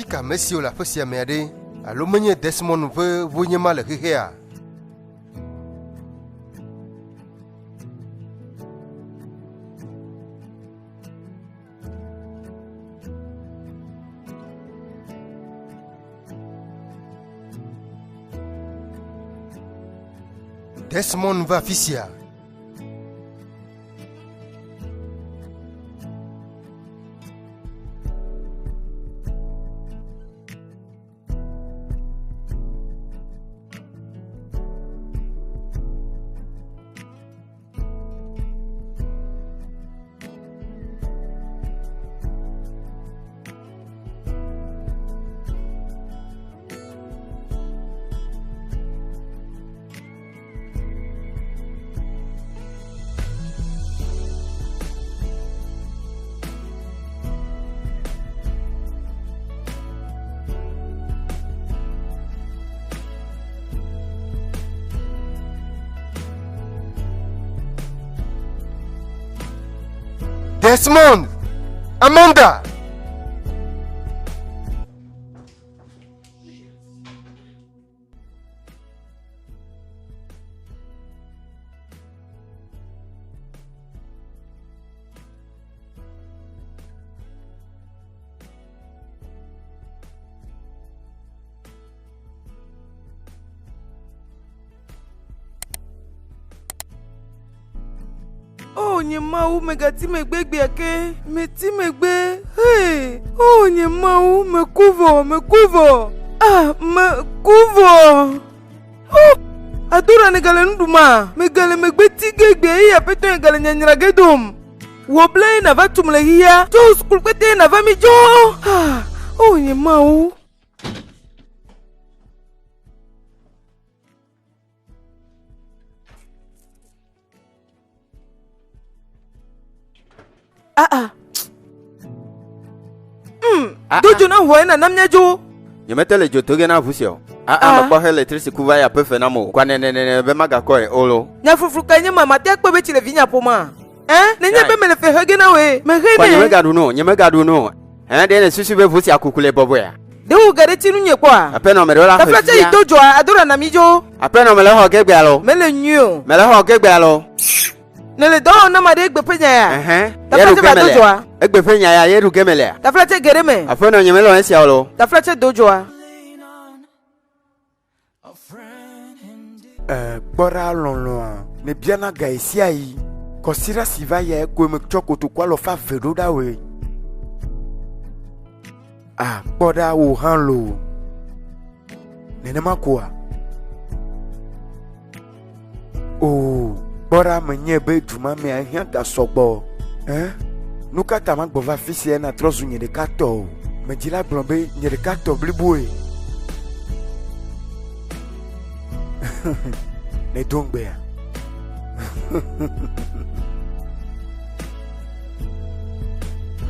Vika Messio la fosia merde, aluminium Desmond veut vous y mal rire. Desmond va fisia. Desmond! Amanda! Oh, nyemau megati megbe ake, meti megbe. Hey, oh nyemau mekuvo. Ah, mekuvo. Oh, adura negale nduma, megale megbe tigegbe ya peto negale nyanyiragedum. Woble na vatumle hiya, to school kwete na vamijo. Ah, oh nyemau. Dojo na huwa na namnya jo. Nyemetele jotoge na vusio. Makwa electricity kuva ya pefe na mo. Kwa nene be maga ko olo. Nya fufruka nyema matia kpe be chile vinya poma. Nenye be mele fe hege na we. Megene. Kwa nyeme gadu no. De ne susu be vusi akukule bobo ya. De u gare tinu nye kwa. Apeno mele la. Taflache idojo adora na mijo. Apeno mele ho gegbe alo. Mele nyo. Mele ho gegbe alo. Nele do na ma de egbe penya ya. Yeru gemele. Egbe penya ya yeru gemele. Taflache gereme. Apeno nyeme lo ensi alo. Taflache dojo. Bora lonloa. Me biana ga isi ayi. Kosira siva ya ko me choko to kwa lo fa vedo da we. Bora wo hanlo. Nene makwa. Oh, bora menye be duma me ahia da sogbo. Nuka tama gbova fisi na trozu nyere kato. Me jila blombe nyere kato blibue. Ne dongbe ya.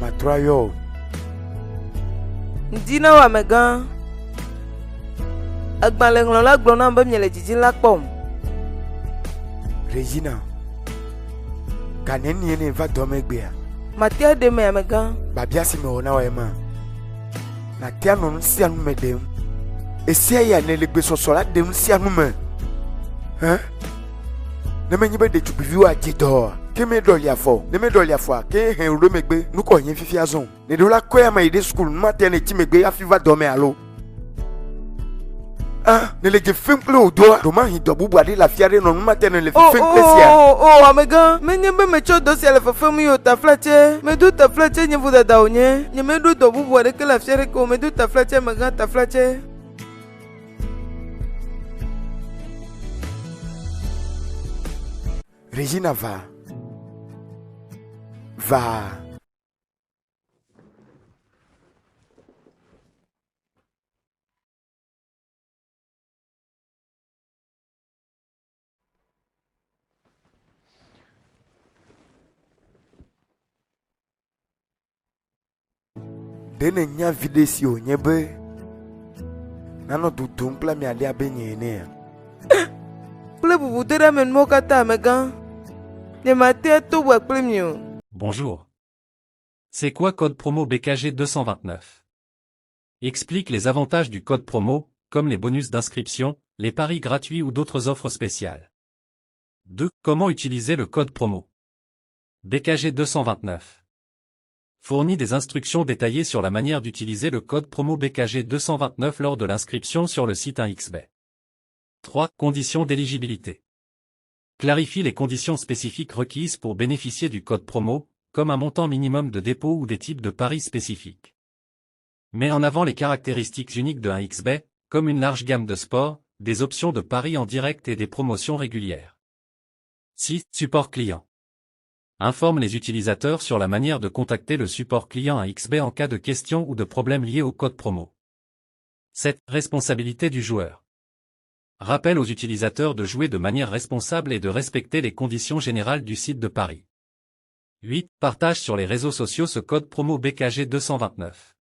Matroyo. Ndina wa megan. Agbaleng lo la glo na mbe nyele jiji la pom. Regina. Kaneni ene va domegbe ya. Matia de me megan. Babiasi me ona wa ema. Na tia no nsia no medem. Esia ya ne legbe sosola dem nsia no me. Ne menyi be de tubivi wa jido. Ke me dolia fo. Ne me dolia fo ke hen ro megbe. Nu ko yen fifi azon. Ne do la ko ya ma ide school ma tia ne ti megbe afi va dome alo. Ne le je fimple o do ma hi do bubu ade la fiare no ma tia ne le fimple sia. Oh amega. Menye be me cho dossier le fefem yo ta flache. Me do ta flache nye vuda da onye. Nye me do do bubu ade ke la fiare ko me do ta flache mega ta flache. Regina va. Dene nya videsi o nyebe. Nano dudum pla mi ade abenye ne. Ple bubu dere men mokata megan. Ne maté to wa premium. Bonjour. C'est quoi code promo BKG 229? Explique les avantages du code promo, comme les bonus d'inscription, les paris gratuits ou d'autres offres spéciales. 2. Comment utiliser le code promo. BKG 229. Fournit des instructions détaillées sur la manière d'utiliser le code promo BKG 229 lors de l'inscription sur le site 1xBet. 3. Conditions d'éligibilité. Clarifie les conditions spécifiques requises pour bénéficier du code promo, comme un montant minimum de dépôt ou des types de paris spécifiques. Met en avant les caractéristiques uniques de 1xBet, comme une large gamme de sports, des options de paris en direct et des promotions régulières. 6. Support client. Informe les utilisateurs sur la manière de contacter le support client 1xBet en cas de questions ou de problèmes liés au code promo. 7. Responsabilité du joueur. Rappelle aux utilisateurs de jouer de manière responsable et de respecter les conditions générales du site de paris. 8. Partage sur les réseaux sociaux ce code promo BKG 229.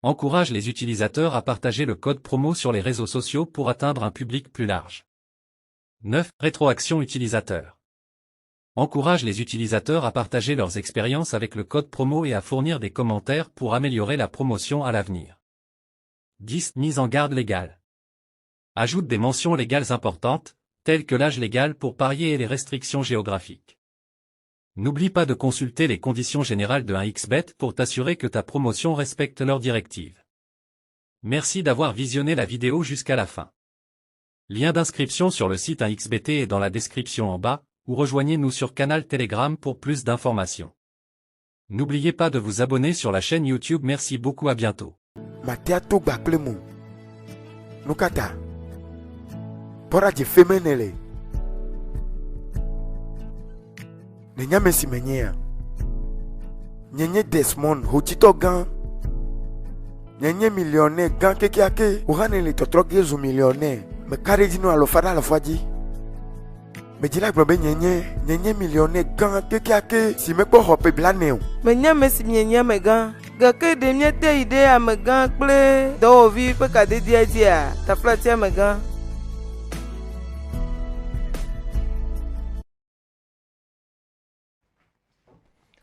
Encourage les utilisateurs à partager le code promo sur les réseaux sociaux pour atteindre un public plus large. 9. Rétroaction utilisateur. Encourage les utilisateurs à partager leurs expériences avec le code promo et à fournir des commentaires pour améliorer la promotion à l'avenir. 10. Mise en garde légale. Ajoute des mentions légales importantes, telles que l'âge légal pour parier et les restrictions géographiques. N'oublie pas de consulter les conditions générales de 1xBet pour t'assurer que ta promotion respecte leurs directives. Merci d'avoir visionné la vidéo jusqu'à la fin. Lien d'inscription sur le site 1xBet est dans la description en bas, ou rejoignez-nous sur canal Telegram pour plus d'informations. N'oubliez pas de vous abonner sur la chaîne YouTube. Merci beaucoup, à bientôt. Matiato Baklemu. Nukata. Pora je femenele. Nenya mesi menyea. Nyenye Desmond Hochito gan. Nyenye millionnaire gan kekiake. Uhane li totroge zu millionnaire. Me kare dino alofada alofaji. Me jila grobe nyenye millionnaire gan kekiake. Si me ko hope blaneo. Menya mesi nyenye megan. Gake de miete ide a megan kple do vi pe ka de dia ta flatia megan.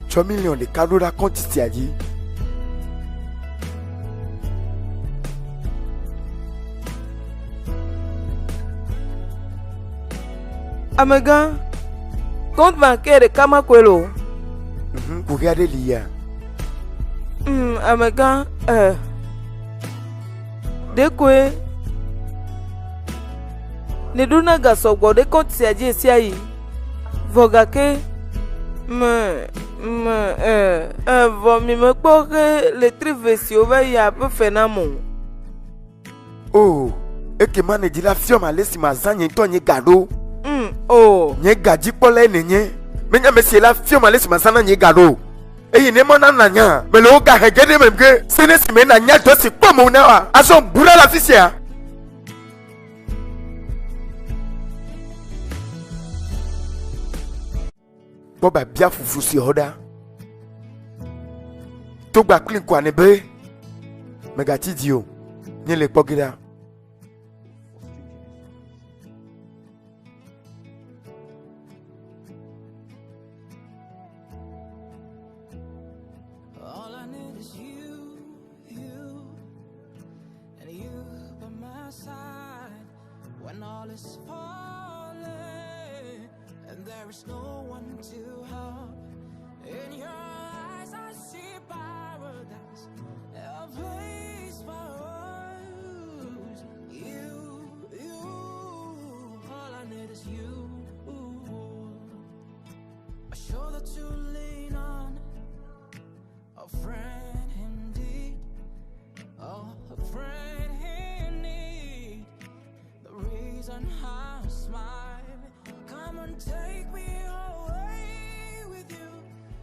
$3 millions de cadeaux à compte ici. Amegan, compte bancaire de Kamakwelo. Regardez l'IA. Amegan, de quoi? Ne donna gasogo de compte si ayi. Vogake. Vomi me kpɔke le trivesiwo be ya pe fenamo. Oh, et que man dit la fiole ma laisse ma zan yento nye gado. Oh. Nye gaji pole nenye. Menya mesi la fiole ma laisse ma zan nye gado. Et il n'est pas nanya. Mais le gars a gagné même que ce n'est pas nanya toi c'est pas mon awa. A son bourra la ficia. Boba bia fufu si hoda. Togba clean kwa nebe. Megati dio. Nye le pogida. All I need is you, and you by my side when all is falling and there is no one to help. In your eyes I see paradise, a place for us. You, all I need is you, a shoulder to lean on, a friend indeed, oh, a friend in need, the reason I smile. Come and take me away with you.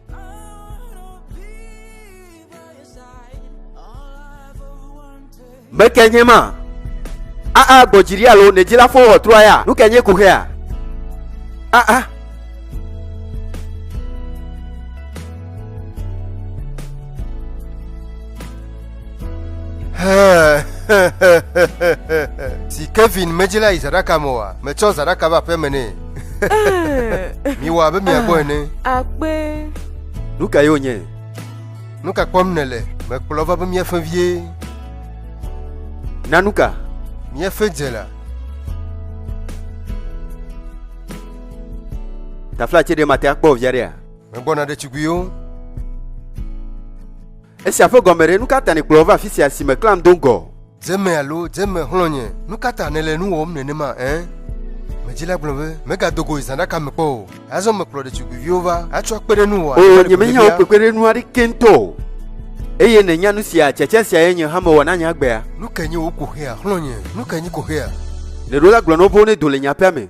I wanna be by your side. All I ever wanted. Bekenyema. Gojiri alo nejila fo otrua ya. Nukenye kuhea. Si Kevin mejila izaraka moa, mecho zaraka ba pemene. Mi wa be mi agbone. Akpe. Nuka yonye. Nuka kwamnele, me klova be mi afavie. Nanuka. Mia fejela. Ta fla de maté akpo viaria. Me bona de chiguyo. Esi afo gomere nuka tani klova fisi asime klam dongo. Zeme alo, zeme hlonye. Nukata nele nu om nenema, Me jila blombe, me ga dogo izanda ka me po. Azo me pro de chiguyo va, a chwa kpere nu wa. Oh, nyeme nya okpekere nu ari kento. Eye ne nya nu sia cheche sia yenye hama wana nya gbe ya. Nukenye oku hea, hlonye. Nukenye ko hea. Le rola glono bo ne dole nya peme.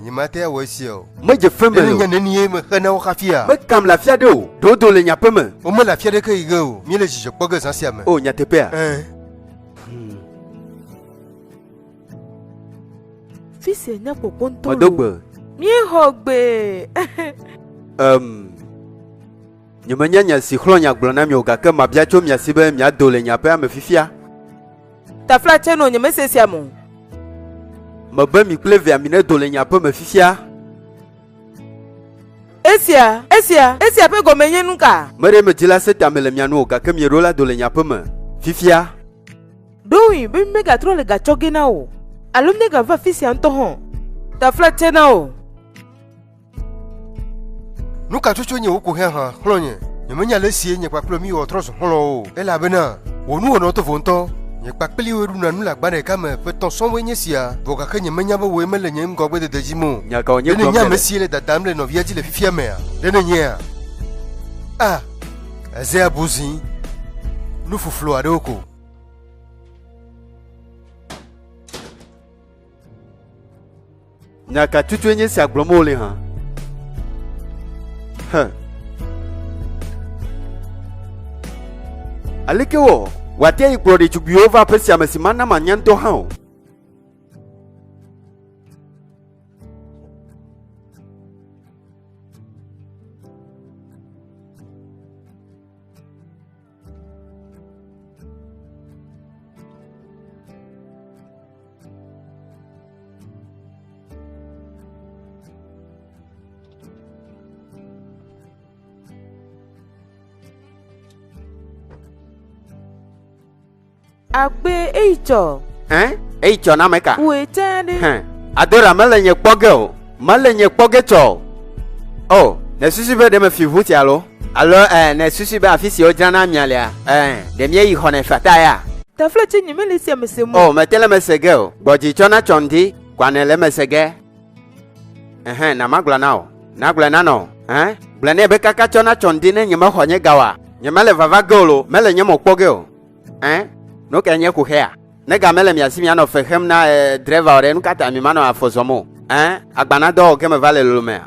Nyimate ya wesio. Me je feme. Nya nenie me khana o khafia. Me kam la fia de o. Do dole nya peme. O me la fia de ke igo. Mi le jije poge sansia me. Oh, nya tepe a. Fils nya pokonto. Odogbe. Mie hogbe. Nyeme nya si khlonya glona mi o ga ke ma bia cho mi asibe mi adole nya pe me fifia. Ta fla cheno nye me sesia mo. Me be mi pleve amine dole nya pe me fifia. Esia pe gomenye nuka. Mere me dila se tamele mi anu o ga ke mi rola dole nya pe me fifia. Dowi be me ga tro le ga chogena o. Alumne ga va fils anto hon. Ta fla chena o. Nuka chuchu nye oku hea ha, hlonye. Nyeme nya le sie nye kwa klo mi o troso hlo o. Ela bena, wonu ono to vonto. Nye kwa kpeli weru na nula gbane ka me pe ton son we nye sia. Boka ke nyeme nya we me le nye mgogbe de dejimo. Nya ka onye Dene nya me sie le dadam le no viaji le fifia me a. Dene nya. Ah. Eze abuzi. Nu fuflo adoko. Nya ka tutu nye si aglomo le ha. Alike wo wate ikro de chugbi over pesi amesimana manyanto ha. Agbe eicho. Eicho na meka. We tane. Adora malenye kpoge o. Malenye kpoge cho. Oh, ne susu be de me fi vuti alo. Alo ne susu be afisi o jana miale a. De mie yi hone fata ya. Ta fla chenye me lesia mesemu. Oh, metele mesege o. Boji chona chondi kwanele mesege. Na magla nao. Nagla nano. Blane be kaka chona chondi ne nyema honye gawa. Nyema le vava golo, mele nyemo kpoge o. No kenye ku hea. Nega mele mi asimi ano fehem na driver ore nu kata mi mano afozomo. Agbana do ke me vale lume.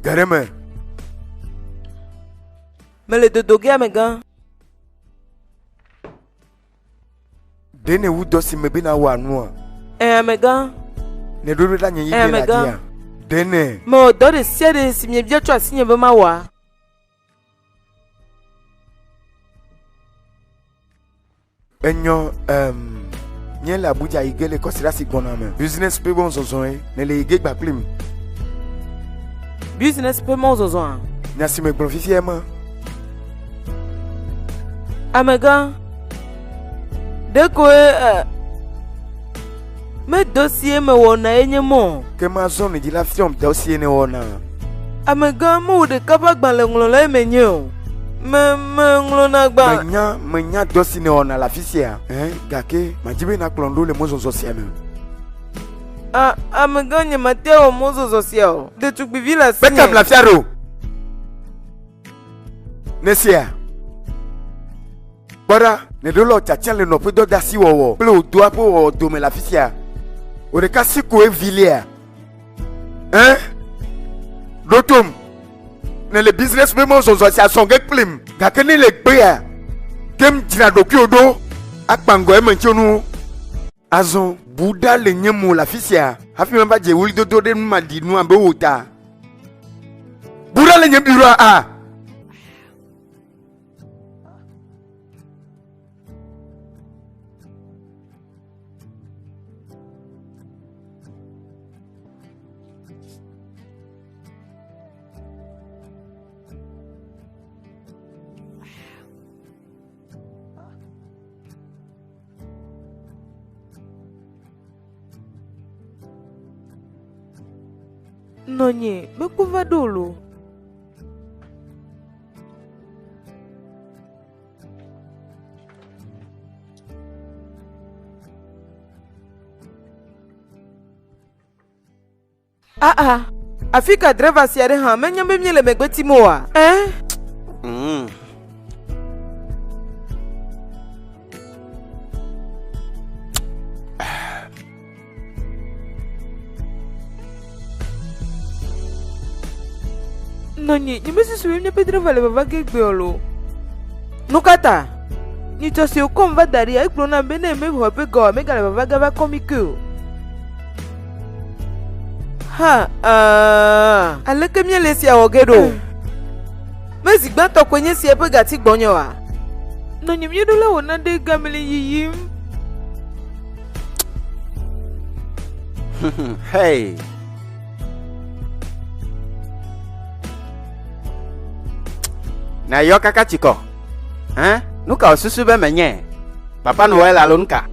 Gareme. Me le dodoge amega. Dene wu dosi mebe na wa anu a. Amega. Ne dodo da nye yibe la dia. Dene. Me o do de sia de si me bia twa sinye be ma wa. Enyo nye la Abuja igele kosira si gbona me. Business pe bon zonzon ne le ige gba plim. Business pe mo zozo. Nya si me profisi ema. Amega. Deko me dossier me wona enye mo. Ke ma zone di la fiom dossier ne wona. Amega mo de kaba gba le nglo la emenye o. Me nglo na gba. Menya dossier ne wona la fisia. Gake majibe na klondo le mo zonzo si ame. Amega nye Mateo mo zozo si o. De tu bivi la si. Bekam la fiaro. Nesia. Bora, ne dolo tchatchen le no pe do dasi wo. Ple o do apo o do me la fisia. O de kasi ko e vilia. Dotum. Ne le business me mo zonzo si asonge plim. Gake ni le gbe ya. Kem jina doki odo. Akpango e menchonu. Azon Bouddha le nye mo la fisia. Hafi mba je wuli dodo de ma di nu ambe wota. Bouddha le nye biro a. Nonye, mekuva dolo. Afika driver siare ha menyambe miele megbeti moa. Nonye, nyemesi suwe nye driver le baba gegbeolo. Nukata. Ni tosi ukom va daria iklona bene me hope go me gale baba gaba komiko. Aleke miele si awogedo. Mezi gbanto kwenye si epe gati gbonyo wa. Nonye myedola wona de gamele yiyim. Hey. Na yo kaka chiko. Nuka osusu be menye. Papa Noel alonka.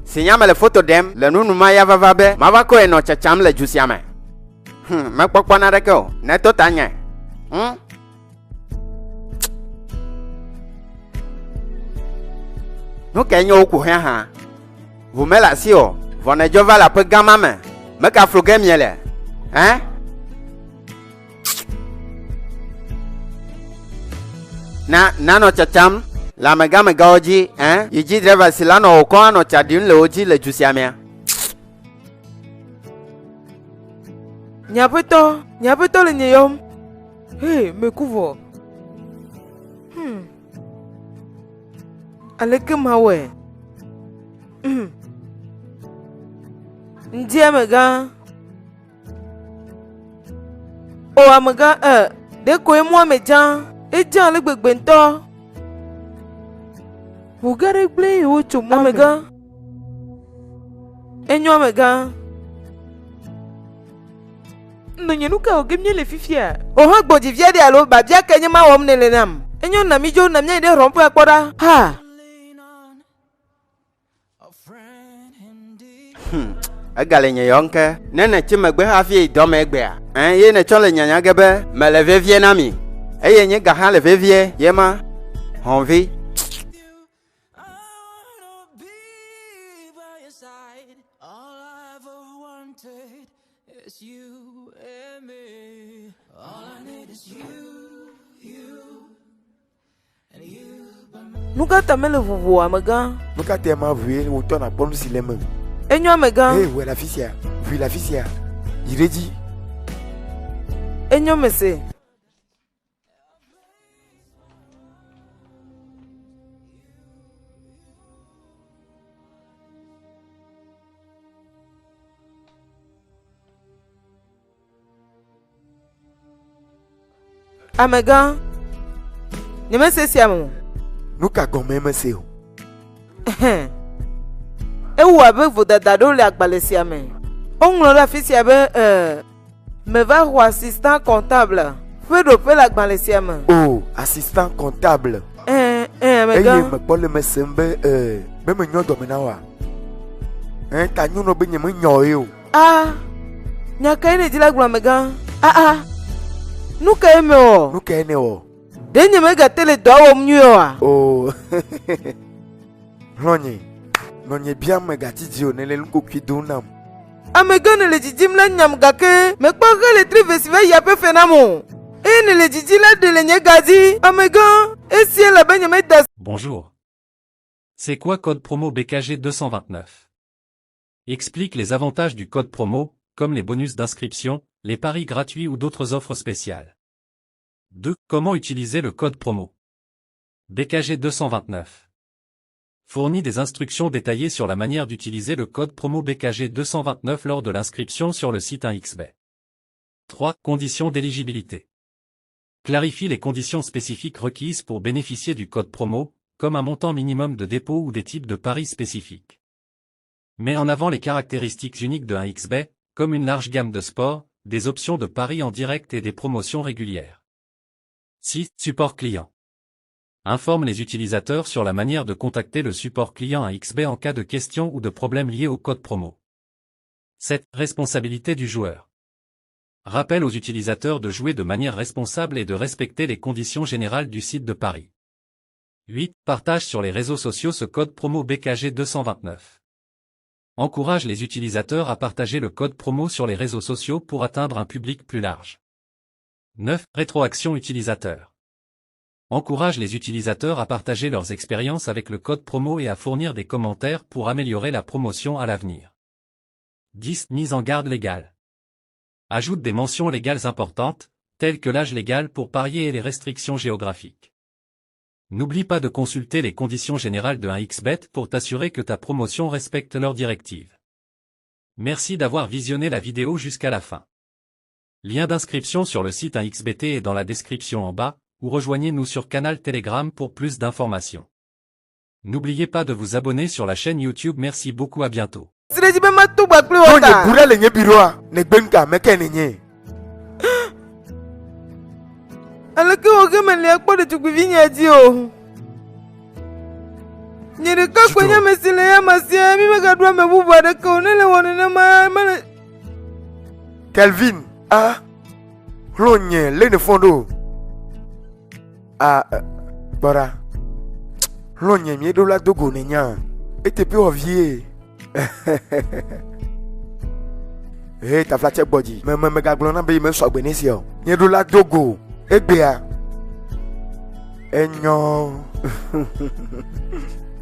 Sinyama le photo dem le nunu ma ya vava be. Ma va ko eno chacham le jusiame. Me pokpo na reko. Ne to tanye. Nuka enyo oku he ha. Vumela sio. Vone jova la pe gama me. Me ka froge miele. Na no chacham la mega oji yiji driver silano ko no chadin le oji le jusiamia. Nyapeto le nyeyom. Hey, mekuvo. Aleke mawe. Ndiye mega. O amega de ko emu amejan. Ejan le gbegbe nto. Wugare gble o chomo amega. Enyo amega. Nonye nuka ogemye le fifia. O ha gboji via de alo ba bia kenye ma wom ne lenam. Enyo na mi jo na mi de rompo akpoda. Ha. Lean on a friend indeed. Agale nye yonke. Nene chimegbe hafi idome egbe a. Ye ne chole nyanya gebe. Me le vevie na mi. Eye nye gaha le vevie. Yema. Honvi. I wanna be by your side. All I ever wanted is you and me. All I need is you, and you by my Nuka tamele vuvu amega. Nuka te ma vue autant na bon si leme. Enyo amega. Eh, ouais la fisia. Vu la fisia. Ireji. Enyo mese. Amega. Nyemese siamu. Nuka gome mese o. Ewu abe vodada do le agbale siame. Onlo la fisi abe me va au assistant comptable. Fais doper la agbale siame. Oh, assistant comptable. Amega. Eye me kpole me sembe be me nyo do me na wa. Ta nyu no be nye me nyo e o. Nyaka ene dila gula mega. Nuka eme o. Nuka ene o. Denye mega tele do wo mnyo a. Oh. Nonye bien me gatiji o nele nko kwidu nam. Amega ne le jijim la nyam gake. Me kwa le trive va yape fenamo. Ne le jiji la de le nye gazi. Amega. Si la benye me das. Bonjour. C'est quoi code promo BKG 229? Explique les avantages du code promo, comme les bonus d'inscription, les paris gratuits ou d'autres offres spéciales. 2. Comment utiliser le code promo BKG 229. Fournit des instructions détaillées sur la manière d'utiliser le code promo BKG 229 lors de l'inscription sur le site 1xbet. 3. Conditions d'éligibilité. Clarifie les conditions spécifiques requises pour bénéficier du code promo, comme un montant minimum de dépôt ou des types de paris spécifiques. Met en avant les caractéristiques uniques de 1xbet, comme une large gamme de sports, des options de paris en direct et des promotions régulières. 6. Support client. Informe les utilisateurs sur la manière de contacter le support client 1xbet en cas de questions ou de problèmes liés au code promo. 7. Responsabilité du joueur. Rappelle aux utilisateurs de jouer de manière responsable et de respecter les conditions générales du site de paris. 8. Partage sur les réseaux sociaux ce code promo BKG 229. Encourage les utilisateurs à partager le code promo sur les réseaux sociaux pour atteindre un public plus large. 9. Rétroaction utilisateur. Encourage les utilisateurs à partager leurs expériences avec le code promo et à fournir des commentaires pour améliorer la promotion à l'avenir. 10. Mise en garde légale. Ajoute des mentions légales importantes, telles que l'âge légal pour parier et les restrictions géographiques. N'oublie pas de consulter les conditions générales de 1xbet pour t'assurer que ta promotion respecte leurs directives. Merci d'avoir visionné la vidéo jusqu'à la fin. Lien d'inscription sur le site 1xbet est dans la description en bas, ou rejoignez-nous sur canal Telegram pour plus d'informations. N'oubliez pas de vous abonner sur la chaîne YouTube. Merci beaucoup, à bientôt. Sileji be matu gba kple Onye wota. bura le nye biroa. Ne gbenka meke ne nye. Aleke oge me le akpɔ ɖetugbivi nye dzi o. Nye ɖeka koe nye ame si le ya masia, mi megaɖo ame bubu aɖeke o, ne le wɔ nenema mele. Kelvin. Ah. Lonye le ne fondo. Ah. Bora. Lonye mi do la dogo ne nya. Ete pe ovie. Hey, ta flache body. Me gaglona be me so gbenesi o. Nye do la dogo. Egbea. Enyo.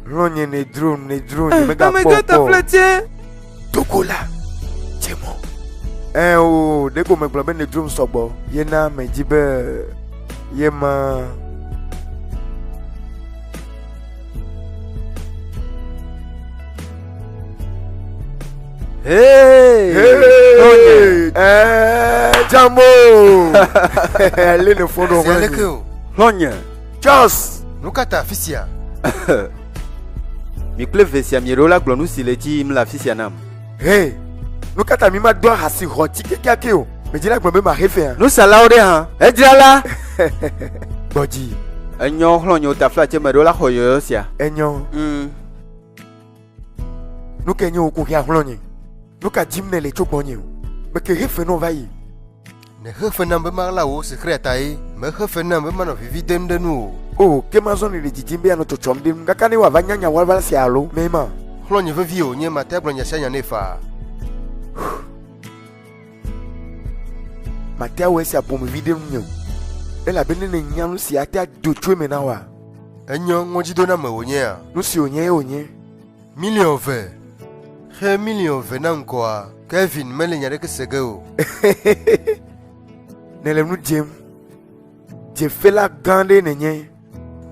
Lonye ne drone me ga Ame gata popo. fletche. Dogo la. Chemo. Oh, deko me globe ne drone sogbo. Yena me jibe. Yema. Hey! Hey! Jambo! Elle est le fond de C'est aleke o. Lonye, Just! Nu kata afisia. mi kple vesia miero la gblɔ nu si le dzi yim le afi sia nam. Hey! Nous kata mi ma do hasi hoti keke o. Me dira gbe ma refe. Nusalawo ɖe hã, edzra la. Body. Enyo xlɔnyo ta flatse me ɖo la xɔ yoyo sia. Enyo. Nous kenyo ko ya hlonye. Nous ka jim ne le chogbonye o. Me ke refe no vai. Ne hefe nam be magla wo se kreta yi. Me hefe nam be mano vivi dem de nu. Oh, ke ma zone le jijimbe ya no to chomdim. Ngaka ne wa vanyanya wa vala si alo. Mema. Hlonye vevi o nye mate glo nya shanya nefa. Matia we si apom video nyo. Ela bene ne nyanu si ata do twe me na wa. Enyo ngojido na me onye a. Nu si onye. Million ve. He million ve na nkoa. Kevin mele nya de kesege o. Ne le nu jem. Je fais la gande ne nye.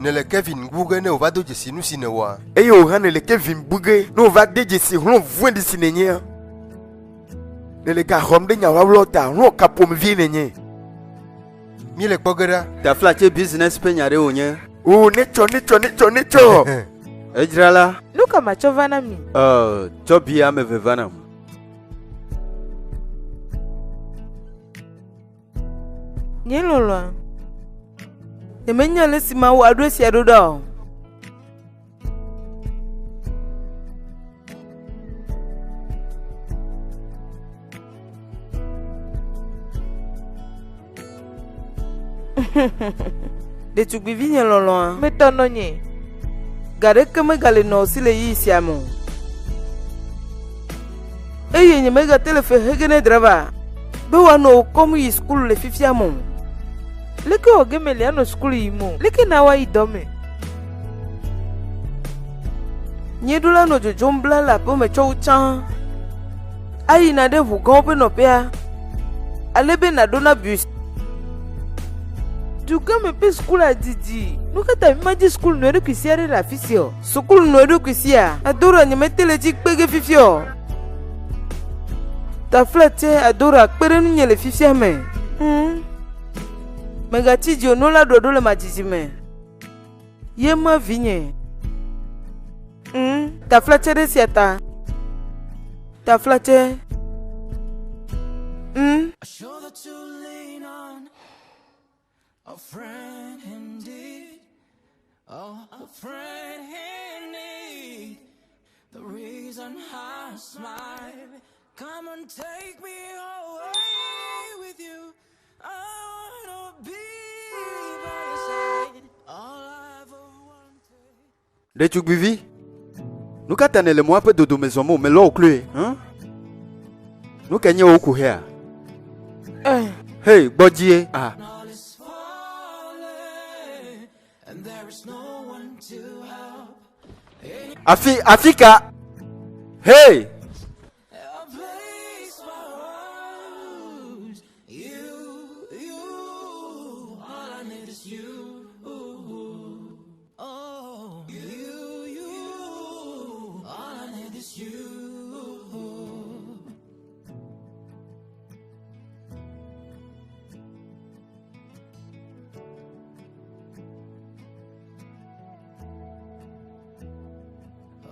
Ne le Kevin guge ne ovado jesi nu si ne wa. E yo han le Kevin buge no va deje si hlon vundi si ne nye. Ne le ga hom de nya wa lota ro kapom vi ne nye. Mi le kpogera. Ta flatse business pe nya ɖe wonye. Oh, necho. Edzra la. Nu ka matsɔ va na mi. Tsɔ bi ame ve va nam. Nye lolo. Yemenya le si ma wo ado si ado do. Ɖetugbivi nye lɔlɔa metɔ nɔ nye gaɖeke megale nɔ si le yi sia me o. Eye nye megate le fe hege ne drava be woanɔ kɔm yi skulu le fifia me o. Leke oge me le anɔ skulu yi me o. Leke na wa yi dɔ me. Nye ɖo la nɔ dzodzom bla le aƒe me tsɔ wo tsã. Ayina ɖe ʋu gãwo ƒe nɔƒea ale be naɖo na bus. Tu quand me pe school a didi. Nous que t'as mis dit school no que si are la fisio. School no que si a. Adora ni mette le jik pege fifio. Ta flatte adora pere nu nyele fifia me. Megati dio no la dodo le majizime. Ye ma vigne. Ta flatte de siata. Ta flatte. A shoulder to lean on, a friend indeed, oh, a friend in need. The reason I smile, come and take me away with you. I wanna be by your side, all I ever wanted. De Tchoubivi, nous katane le moi peu de maison mais l'eau clé, hein? Nous kenye au couher. Hey, Bodie, ah. All is falling, and there is no one to help. Afika. Hey. A place for us. You, all I need is you. Oh, you, all I need is you.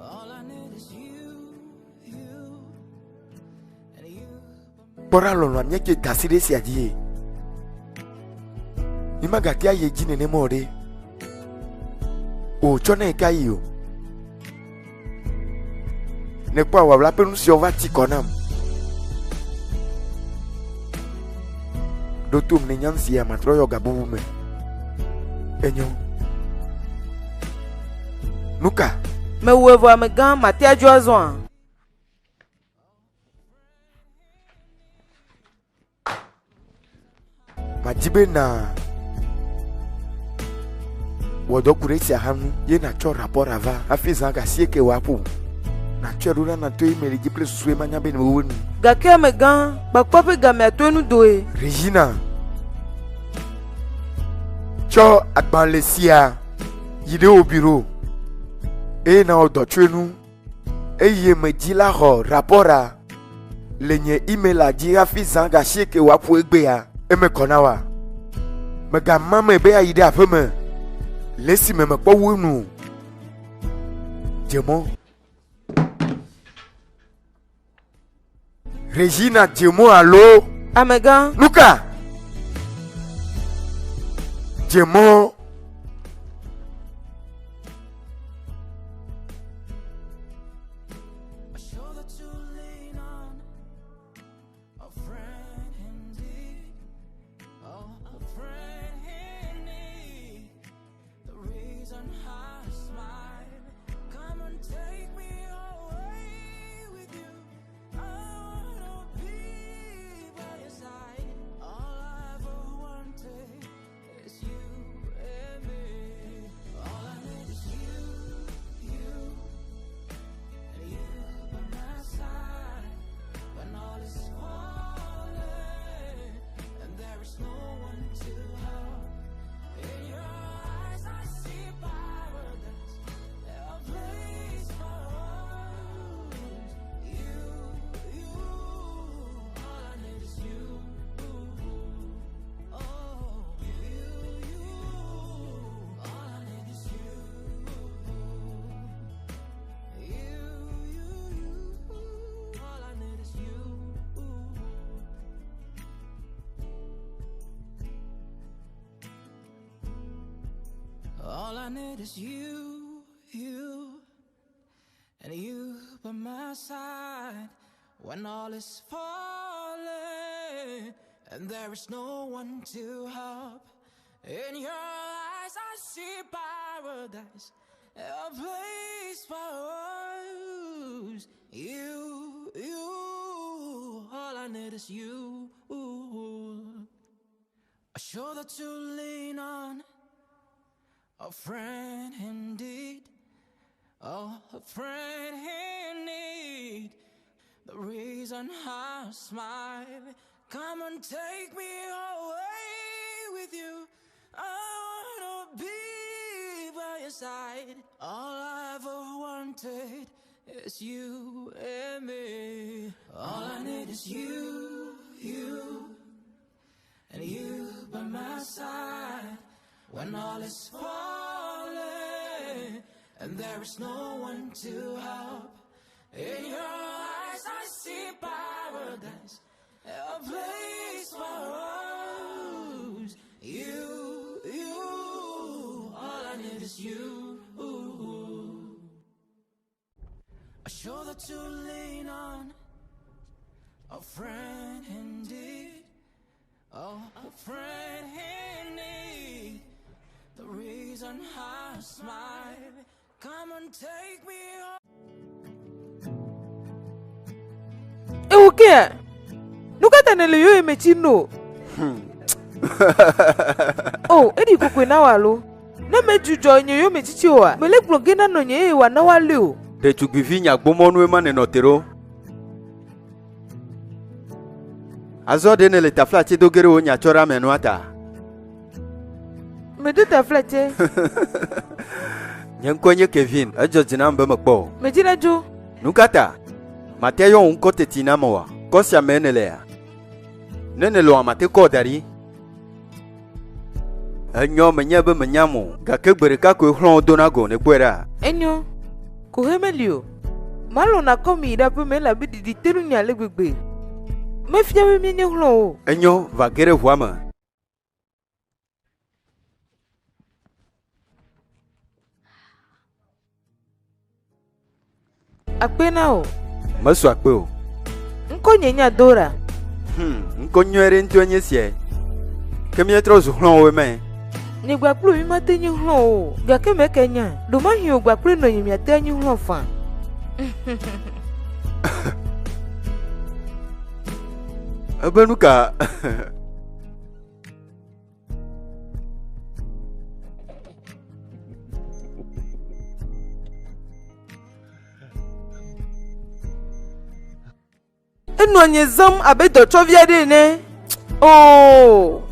All I need is you, and you. Bora lolo nyeke tasire si adie. Imagati aye jine ne more. O chone kai yo. Ne kwa wabla pe nsi ovati konam. Dotum ne nyansi ya matro yo gabubu me. Enyo. Nuka. Me wevo a me gan mate a joazon. Majibe na wodo kuresi hanu ye na cho rapport ava afiza ga sieke wapu na cho runa na to email ji ple susu manya be no woni Gake a me gan bakpa pe ga me ato nu doe. Regina cho agbanlesia yide o bureau e na odo twenu e ye me ji la ho rapport a lenye email a ji afiza ga sieke wapu egbe ya e me konawa me ga mama be ya yide afeme Laissez me pas où nous. Diamant. Regina Diamant, allô? A me gan. Luca. Diamant. A shoulder to lean on, a friend indeed, oh, a friend in need. The reason I smile, come and take me away with you. I wanna be by your side. All I ever wanted is you and me. All I need is you, and you by my side. When all is falling, and there is no one to help. In your eyes I see paradise, a place for us. You, all I need is you. Oh, you, all I need is you. All I need is you. All I need is you, and you by my side. When all is falling, and there is no one to help. In your eyes I see paradise, a place for us. You, all I need is you. A shoulder to lean on, a friend indeed, oh, a friend in need. The reason I smile, come and take me away with you. I side. All I ever wanted is you and me. All I need is you, and you by my side. When all is falling and there is no one to help. In your eyes I see paradise, a place for us. You, all I need is you. A shoulder to lean on, a friend indeed. Oh, a friend in need. The reason I smile. Come and take me home. Okay. Nukata neleyo emechino. Oh, edi kokwe na walo. Na mejujo nyeyo mechichiwa. Mele blogena no nye wa na walo. De tugbivinya gbomonu ema ne notero. Azode ne le tafla che dogere o nya chora menuata. Me do tafla che. Nyenkwenye Kevin, ajo jina mbe mkpo. Me jina jo. Nukata. Mateyo unkote tinamawa. Kosia menelea. Nene lo amate kodari. Enyo menyebe menyamu. Gakegbere kako hron donago ne kwera. Enyo. Kuhemelio. Malo na komi ida pe me la bi di teru nya legbegbe. Me fia we mi ne hron o. Enyo vagere huama. Akpena o. Masu akpe o. Nko nyenya Dora. Nko nywere nti onye sie. Kemi etro zu hron we me. Ni gbaplu mi mate nyi hron o. Ga ke me kenya. Do ma hi o gbaplu no yimi ate nyi hron fa. Abenuka. Enu anye zam abedo chovia de ne. Oh.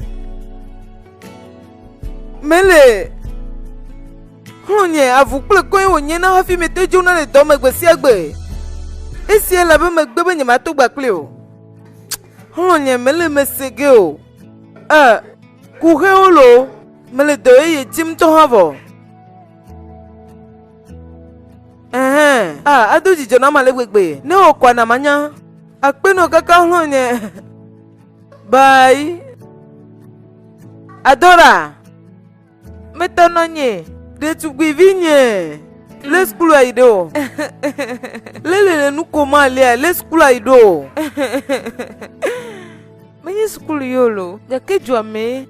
Mele. Honye avukple ko onye na hafi metejo na le do megbesi agbe. Esi ela be megbe be nyama to gbakle o. Honye mele mesege o. Kuhe olo. Mele do ye jim to havo. Adoji jona male gbegbe. Ne o kwa na manya. Akpeno kaka honye. Bye. Adora. Metononye. De tugbivinye. Let's school aido. Lele nu koma lia. Let's school aido. Menye school yolo. Yake jua me.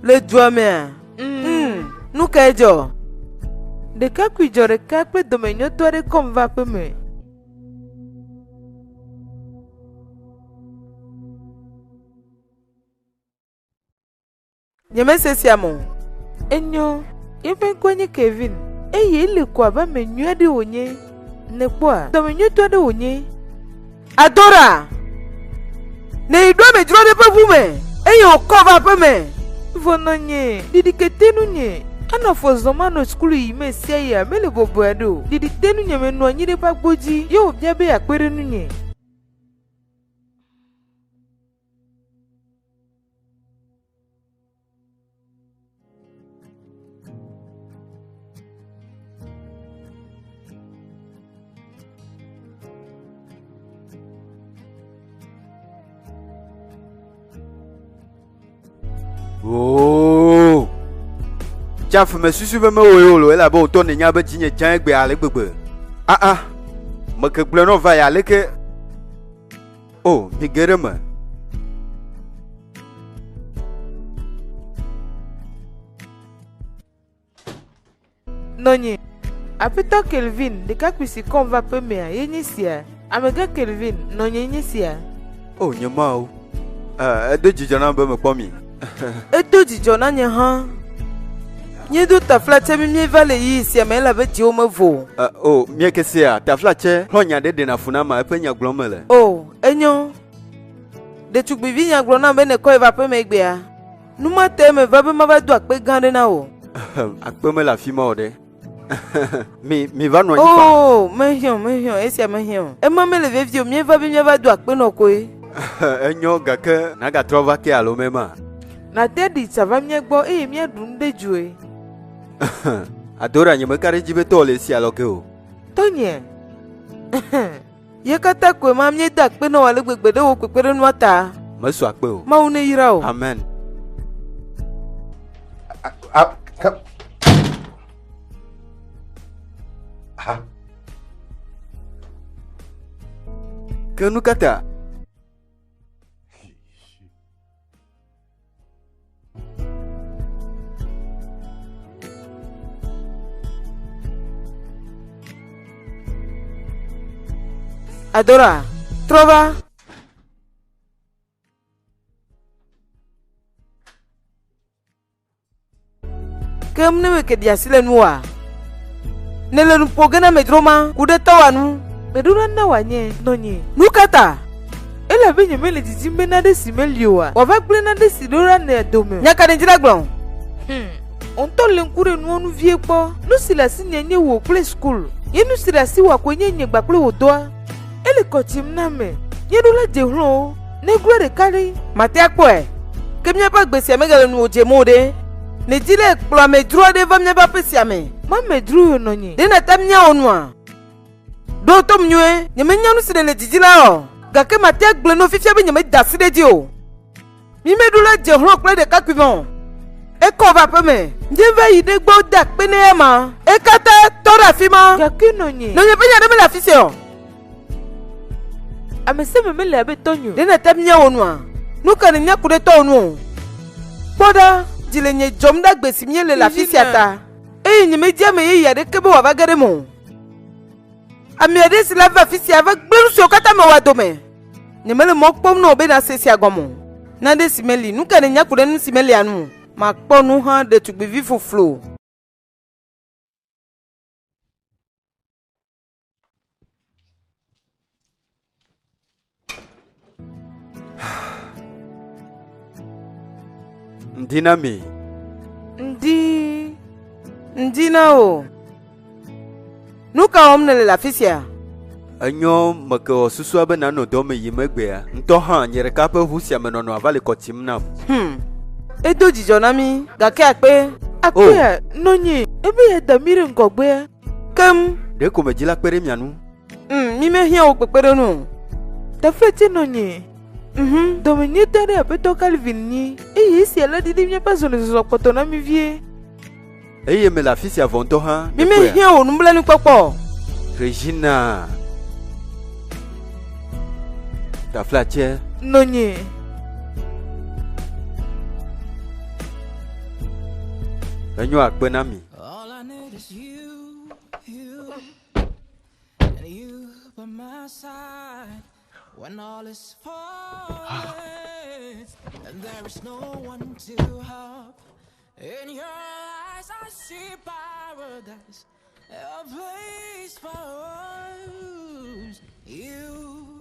Le jua me. Nu kejo. De kakwi jore kakwe domenyo tuare komva pe me. Nyeme sesiamo. Enyo, yepe kwenye Kevin. Eye ile kwa ba menyu de onye. Ne kwa. Do menyu to de onye. Adora. Ne idwa me juro de pe bume. Eye o cover pe me. Vononye, didiketenu nye. Ana fo zoma no school yi me sia ya mele bobo edo. Didiketenu nye me no anyi de pa gboji. Yo bia be akpere nu nye. Oh. Jaf me susu be me oyolo ela bo to ne nya be jinye jan egbe ale gbegbe. Me ke gble no va ya leke. Oh, mi gere me. Nonye. Apito Kelvin, de kakwisi konva pe me a yenye sia. Amega Kelvin, nonye yenye sia. Oh, nyama. Edo jijona be me kpomi. Edo jijona nye ha. Nye do ta flache mi vale yi sia me la be ti o me vo. Oh, mie kesia, ta flache, honya de na funama e pe nya glomele. Oh, enyo. De tugbi vi nya glona be ne ko eva pe me gbe a. Numa te me va be ma va do akpe gande na o. Akpe me le afi ma o ɖe. Mi va nɔ anyi fa. Oh, mehiã, esia mehiã. Ema me le vevie o, mieva be miava do akpenɔ koe. Enyo gake nagatrɔ va ke alo mema. Na te ɖi tsava mía gbɔ eye míaɖu nu ɖe dzoe. Adora nye meka ɖe dzi be tɔ le si alo ke o. Tɔnyɛ. Ye katã koe ma míedo akpenɔ ale gbegbe ɖe wo kpekpeɖenua ta. Mesu akpe o. Mawu ne yra o. Amen. Ke nu kata? Adora, trova. Kem ne weke dia sile nuwa. Nele nupo gena medroma, kude tawa nu. Medura na wanye, nonye. Nukata. Ela benye mele jijimbe na de simeliwa. Wavakble na de sidora ne dome. Nyaka nenjira glon. Onto lenkure nu onu vie po. Nu sila si nyenye wo play school. Ye nu sila si wa kwenye nye gbakple wo doa. Ele kochim na me. Ye do la jehlo. Ne gure de kari. Mate akpoe. Kemnya pa gbesi amegale nu oje mode. Ne jile kplo me dro de va mnya ba pesi ame. Ma me dro yo nonye. De na tamnya onwa. Do tom nywe. Nye me nyanu sile le jijila o. Gake mate akble no fifia be nye me daside di o. Mi me do la jehlo kple de kakuvon. Eko va pe me. Njeva yi de gbo dak pene ema. Ekata tora fima. Gake nonye. Nonye pe nya de me la fisi o. Amese me le abe tonyo. Dena tamnya onwa. Nuka ne nya kude to onu. Boda jile nye jomda gbesi mie le la fisi ata. Nye me dia me ye yade kebe wa bagere mo. Ami ade si la va fisi ava gberu so kata me wa dome. Nye me le mo kpom no be na sesi agomo. Na de simeli nuka ne nya kude nu simeli anu. Ma kpo nu ha de tugbi vifu flow. Ndina mi. Ndina o. Nuka omnele la fisia. Enyo meke osusu abe na no do me yi megbe a. Ntɔ ha nye ɖeka ƒe ʋu sia me nɔnɔ ava le kɔtim nam. Edo dzidzɔ na mi. Gake akpe. Akpe nonye. Ebe ye damire ŋgɔgbe. Kem. Ɖe ko me dzi la kpe ɖe mia nu. Mi me hiã wo kpekpeɖenu. Teƒe tse nonye. Domenye te ɖe aƒetɔ Calvin nyi. Eye esi ele ɖiɖi míaƒe zɔlizɔzɔ kpɔtɔ na mi vie. Eye me le afi sia vɔ ŋutɔ hã. Mi me hiã wo nublanuikpɔkpɔ. Regina. Tafla tse. Nonye. Enyo akpe na mi. All I need is you, and you by my side. When all is falling, and there is no one to help. In your eyes I see paradise, a place for us. You,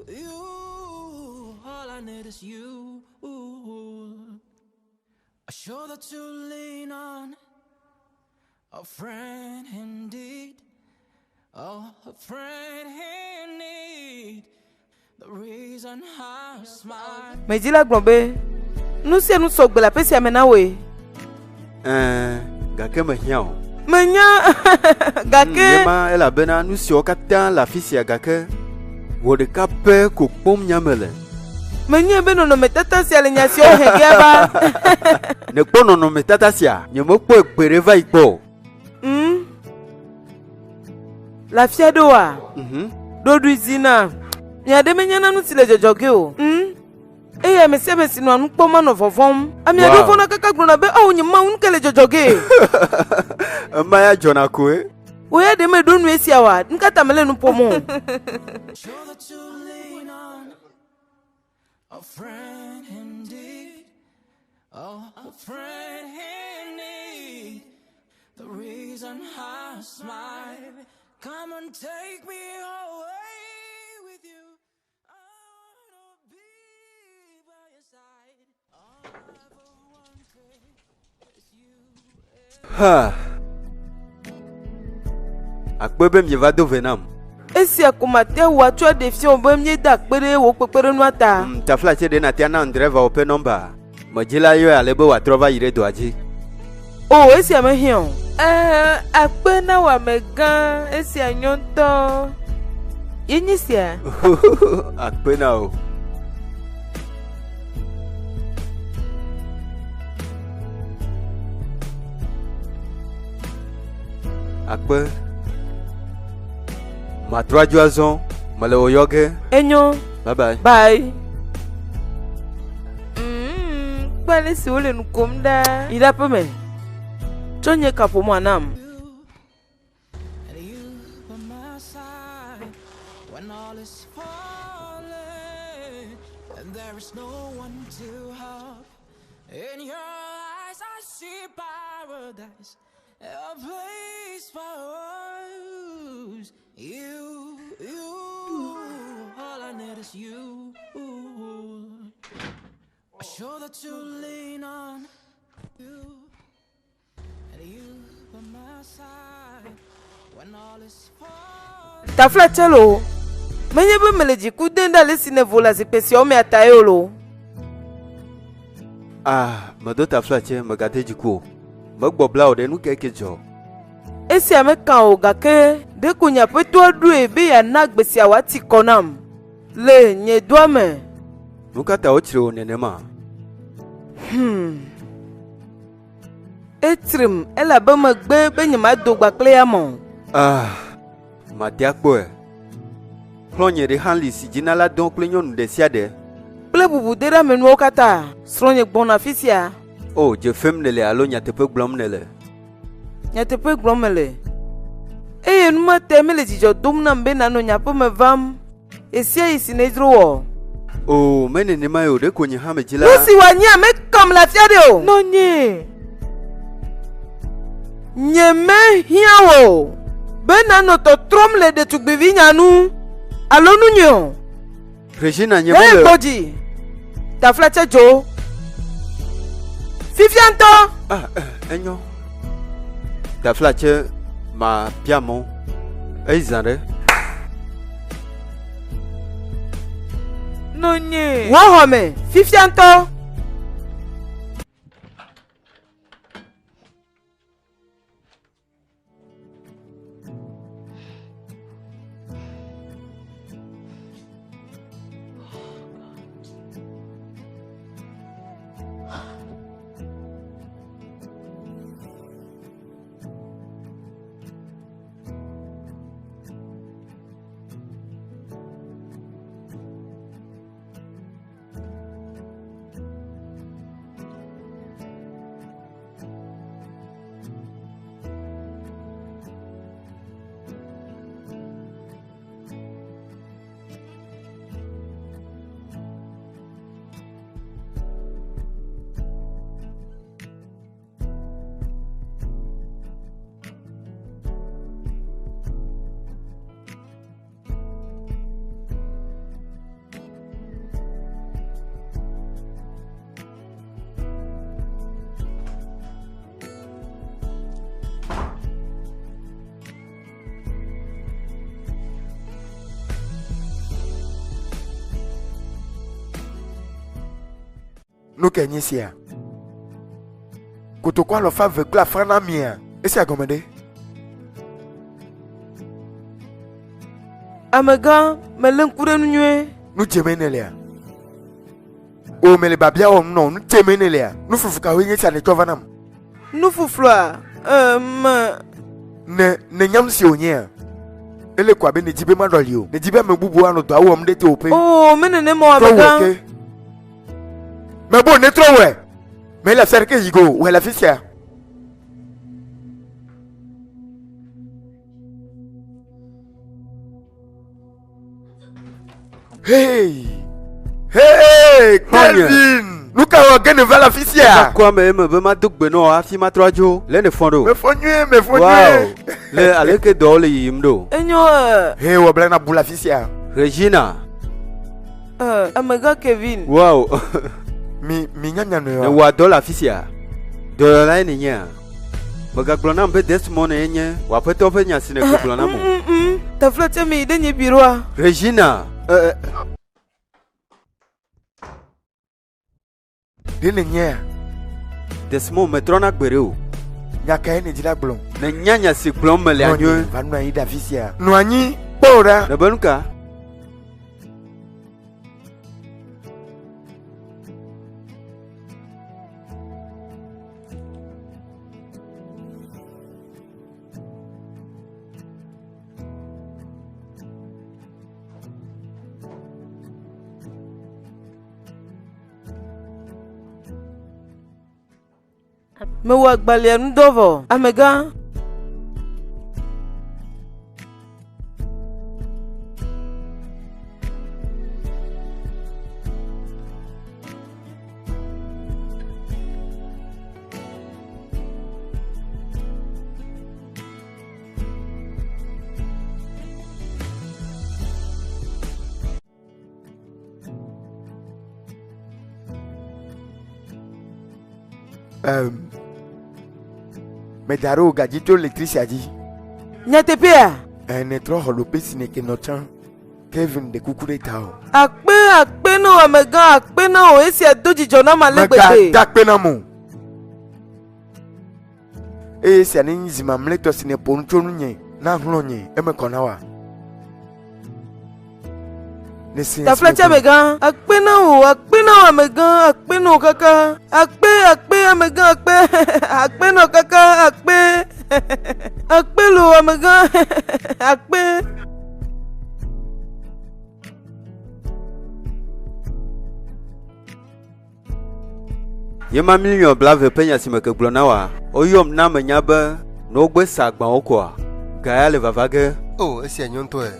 all I need is you. A shoulder to lean on, a friend indeed, oh, a friend in need. The reason I smile. Mejila gbɔbe. Nu sia nu sɔgbe la pesi ame na we. Gake me hiã o. Menya gake. Yema elabena nu siwo katã le afi sia gake wò ɖeka pɛ ko kpɔm nyame le. Menye be nɔnɔmetata sia le nya siwo he ge ba. Ne kpɔ nɔnɔmetata sia, nye mekpɔe gbe ɖe va yi kpɔ. Lafia ɖo wa. Ɖoɖui zina. Miaɖe menya na nu si le dzɔdzɔ ge o. Eye ame sia ame si nɔ nu kpɔm anɔ vɔvɔm. Ame aɖewo fɔna kaka gblɔna be awo nye mawu nu ke le dzɔdzɔ ge. Ema ya dzɔna koe. Wo ya ɖe me ɖo nu esia wa. Nu katã me le nu ƒom o. Shoulder to lean on, a friend indeed, oh, a friend in need. The reason I smile, come and take me away with you. I wanna be by your side. All I ever wanted is you Ha. Akpe be mi va do venam. Esi akomate wa tso de fi on be mi da pere wo pepere nu ata. Ta flache de na tia na driver open number. Majila yo ale be wa trova ire do aji. Oh, esi ame hion. Akpe na wa me gan, esi anyonto. Yenyi sia. Akpe na o. Akpe. Ma 3 joazon, ma le oyoge. Enyo. Bye bye. Bye. Bale si ole nukomda. Ida peme. Chonye kapo mwanam. And you by my side when all is falling, and there is no one to help. In your eyes, I see paradise, a place for us. You, all I need is you. A shoulder to lean on. You. And you by my side when all is falling. Ta flatelo. Menye be meleji kudenda lesi ne vola zipesi ome atayolo. Ah, ma do ta flache ma gade jiku. Ma gbo bla o de nu keke jo. Esi ame kan o gake de kunya peto adu ebe ya na gbesi awati konam. Le nye duame. Nu kata o chire o nene ma. Etrim ela be me gbe be nyima do gbakle ya mo. Ah, ma dia kpo e. Klonye de hanli si jina la don kle nyonu de siade. Ple bubu dera menu okata. Sronye gbona fisia. Oh, je fem nele alo nyatepe glom nele. Nyatepe glomele. Eye numa temele jijo dumna mbe nano nyapo me vam. Esia isi nedro. Oh, mene ne mayo de konye hame jila. Lusi wanya me kam la fiade o. No nye. Nye me hiawo. Be nano to tromle de tukbivi nyanu. Alonu nyo. Regina Hey nyemele. Boji. Ta flache jo. Fifianto. Ah, enyo. Ta flache ma piamo. Eizande. No nye. Wahome. Fifianto. No kenye sia. Kutokwa lo fa vekla frana mia. Esi agomede. Amega melen kure nunye. Nu jemenelea. O mele babia o no nu jemenelea. Nu fufuka wenye sia ne tovanam. Nufuflua. Ne nyam si onye. Ele kwa be ne jibe madolio. Ne jibe mebubu anu to awo mde te ope. Oh, menene mo amega. Mais bon, ne trop ouais. Mais la sœur que Yigo, où est la fille? Hey! Hey! Calvin! Nous avons gagné vers la fille. Quoi me be ma duk beno afi ma 3 jo. Le ne fondo. Me fonnué, me fonnué. Wow. Le aleke dole yimdo. Enyo. Hey, ou blana boula fille. Regina. Amega Kevin. Wow. Mi nyanya Ne no. wa dola fisia. Dola ni nya. Megagblɔ nam be Desmond ye nye wòaƒetɔ ƒe nya si nègbe gblɔ nam o. Taflatia me yi ɖe nye biroa. Regina, ɖe nenye Desmond metrɔna gbe ɖe o. nya kae ne dzi la gblɔm. Nènya nya si gblɔm mele anyo. va nɔ anyi ɖe afi sia. nɔ anyi kpɔ ɖa. Nèbe nu ka? Mewɔ agbalẽa ŋudɔ vɔ. Amegã. Medare wo gadzi tso letrisia dzi. Nyateƒea. Ne trɔ xɔ ɖope si ne ke nɔ tsã. Kevin de kuku ɖe ta o. Akpe na wo amegã, akpe na wo, esia do dzidzɔ na ma le gbegbe. Da akpe na mo. Eye sia ne nyi zi mamlɛtɔ si ne ƒo nu tso nu nye na hlɔ nye eme kɔ na wa. Taflatia amegã, akpe na wo amegã, akpe na wo kaka. Akpe amegã, akpe na wo kaka, akpe lo amegã, akpe. Ye ma million blave ƒe nya si me ke gblɔ na wa. Oyɔm na menya be ne wogbe sa agbawo koa, gaya le vava ge. Oh, esia nyo ŋutɔe.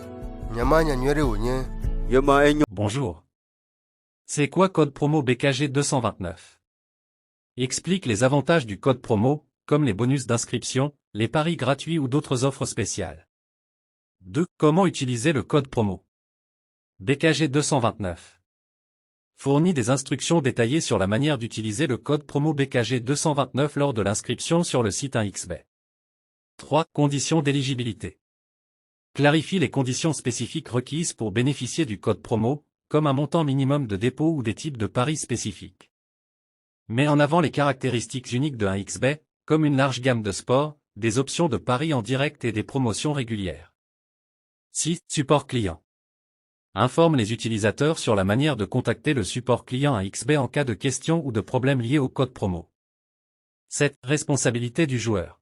Nyama nya nyuie ɖe wònye. Ye ma enyo. Bonjour. C'est quoi code promo BKG 229? Explique les avantages du code promo, comme les bonus d'inscription, les paris gratuits ou d'autres offres spéciales. 2. Comment utiliser le code promo? BKG 229. Fournit des instructions détaillées sur la manière d'utiliser le code promo BKG 229 lors de l'inscription sur le site 1xBet. 3. Conditions d'éligibilité. Clarifie les conditions spécifiques requises pour bénéficier du code promo, comme un montant minimum de dépôt ou des types de paris spécifiques. Met en avant les caractéristiques uniques de 1xBet, comme une large gamme de sports, des options de paris en direct et des promotions régulières. 6. Support client. Informe les utilisateurs sur la manière de contacter le support client 1xBet en cas de questions ou de problèmes liés au code promo. 7. Responsabilité du joueur.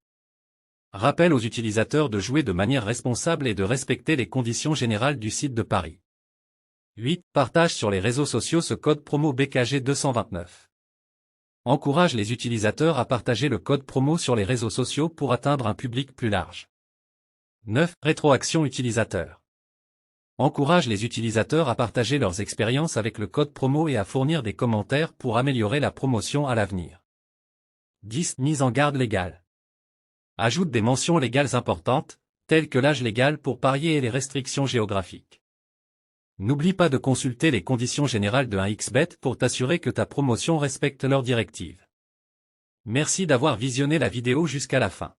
Rappelle aux utilisateurs de jouer de manière responsable et de respecter les conditions générales du site de paris. 8. Partage sur les réseaux sociaux ce code promo BKG 229. Encourage les utilisateurs à partager le code promo sur les réseaux sociaux pour atteindre un public plus large. 9. Rétroaction utilisateur. Encourage les utilisateurs à partager leurs expériences avec le code promo et à fournir des commentaires pour améliorer la promotion à l'avenir. 10. Mise en garde légale. Ajoute des mentions légales importantes, telles que l'âge légal pour parier et les restrictions géographiques. N'oublie pas de consulter les conditions générales de 1xBet pour t'assurer que ta promotion respecte leurs directives. Merci d'avoir visionné la vidéo jusqu'à la fin.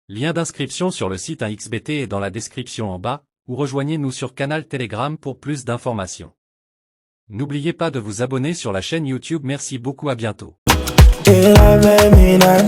Lien d'inscription sur le site 1xBet est dans la description en bas, ou rejoignez-nous sur canal Telegram pour plus d'informations. N'oubliez pas de vous abonner sur la chaîne YouTube. Merci beaucoup, à bientôt. Que la bebida